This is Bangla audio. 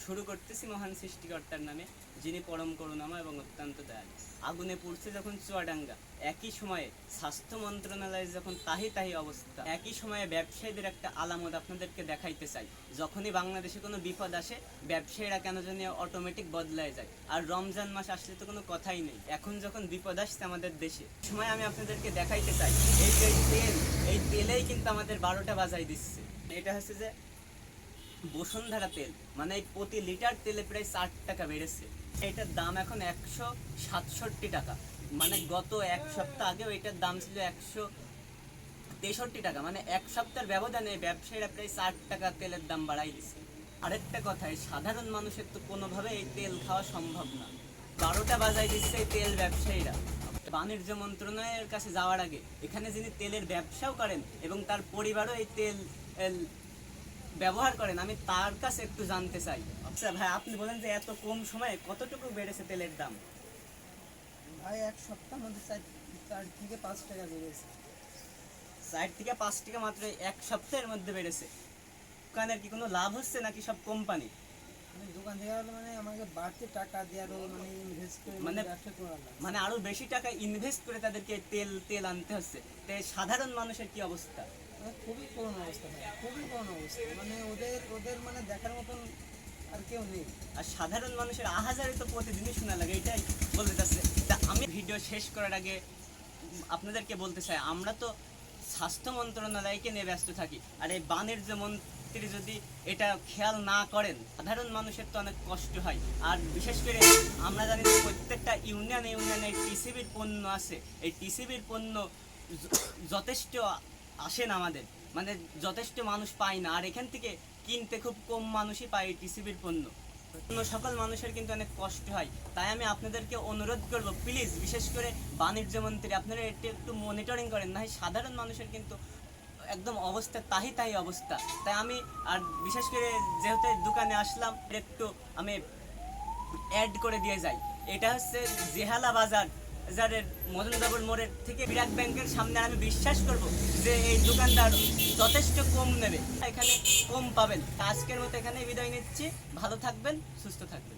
শুরু করতেছি মহান সৃষ্টিকর্তার নামে, যিনি পরম করুণাময় এবং অত্যন্ত দয়ালু। আগুনে পুড়ছে যখন চুয়াডাঙ্গা, একই সময়ে স্বাস্থ্য মন্ত্রণালয়ের যখন তাহি অবস্থা, একই সময়ে ব্যবসায়ীদের একটা আলামত আপনাদেরকে দেখাইতে চাই। যখনই বাংলাদেশে কোনো বিপদ আসে, ব্যবসায়ীরা কেন জানি অটোমেটিক বদলায় যায়। আর রমজান মাস আসলে তো কোনো কথাই নেই। এখন যখন বিপদ আসছে আমাদের দেশে, সময় আমি আপনাদেরকে দেখাইতে চাই এই যে তেল, এই তেলেই কিন্তু আমাদের 12টা বাজাই দিচ্ছে। এটা হচ্ছে যে বসুন্ধরা তেল, মানে প্রতি লিটার তেলে প্রায় 60 টাকা বেড়েছে। এটার দাম এখন 167 টাকা। মানে গত এক সপ্তাহ আগেও এটার দাম ছিল 163 টাকা। মানে এক সপ্তাহের ব্যবধানে ব্যবসায়ীরা প্রায় 60 টাকা তেলের দাম বাড়াই দিচ্ছে। আরেকটা কথা, সাধারণ মানুষের তো কোনোভাবে এই তেল খাওয়া সম্ভব না। 12টা বাজাই দিচ্ছে এই তেল ব্যবসায়ীরা। বাণিজ্য মন্ত্রণালয়ের কাছে যাওয়ার আগে এখানে যিনি তেলের ব্যবসাও করেন এবং তার পরিবারও এই তেল ব্যবহার করেন, আমি তার কাছে একটু জানতে চাই। আচ্ছা ভাই, আপনি বলেন যে এত কম সময়ে কতটুকু বেড়েছে তেলের দাম? ভাই এক সপ্তাহের মধ্যে 4 থেকে 5 টাকা বেড়েছে। 4 থেকে 5 টাকা মাত্র এক সপ্তাহের মধ্যে বেড়েছে। দোকানের কি কোনো লাভ হচ্ছে নাকি সব কোম্পানি? দোকান থেকে মানে আমাকে বাড়তি টাকা দিয়ে আরো ইনভেস্ট করে ব্যবসা করা লাগে। মানে আরো বেশি টাকা ইনভেস্ট করে তাদেরকে তেল আনতে হচ্ছে। তো সাধারণ মানুষের কি অবস্থা? খুবই করুণ অবস্থা ভাই, খুবই করুণ অবস্থা। মানে ওদের মানে দেখার মতন আর কেউ নেই। আর সাধারণ মানুষের আহাজারি তো প্রতিদিনই শোনা লাগে, এটাই বলতে চাচ্ছে। তা আমি ভিডিও শেষ করার আগে আপনাদেরকে বলতে চাই, আমরা তো স্বাস্থ্য মন্ত্রণালয়কে নিয়ে ব্যস্ত থাকি, আর এই বাণিজ্য মন্ত্রী যদি এটা খেয়াল না করেন, সাধারণ মানুষের তো অনেক কষ্ট হয়। আর বিশেষ করে আমরা জানি যে প্রত্যেকটা ইউনিয়নে টিসিবির পণ্য আছে। এই টিসিবির পণ্য যথেষ্ট আসে না আমাদের, মানে যথেষ্ট মানুষ পায় না। আর এখান থেকে কিনতে খুব কম মানুষই পায় এই টিসিবির পণ্য। সকল মানুষের কিন্তু অনেক কষ্ট হয়। তাই আমি আপনাদেরকে অনুরোধ করব, প্লিজ, বিশেষ করে বাণিজ্য মন্ত্রী, আপনারা এটি একটু মনিটরিং করেন, না হয় সাধারণ মানুষের কিন্তু একদম অবস্থা তাহি অবস্থা। তাই আমি, আর বিশেষ করে যেহেতু দোকানে আসলাম, একটু আমি অ্যাড করে দিয়ে যাই। এটা হচ্ছে জেহালা বাজারের মদননগর মোড়ের থেকে বিরাট ব্যাংকের সামনে। আমি বিশ্বাস করব যে এই দোকানদার যথেষ্ট কম নেবে, এখানে কম পাবেন। আজকের মতো এখানে বিদায় নিচ্ছি। ভালো থাকবেন, সুস্থ থাকবেন।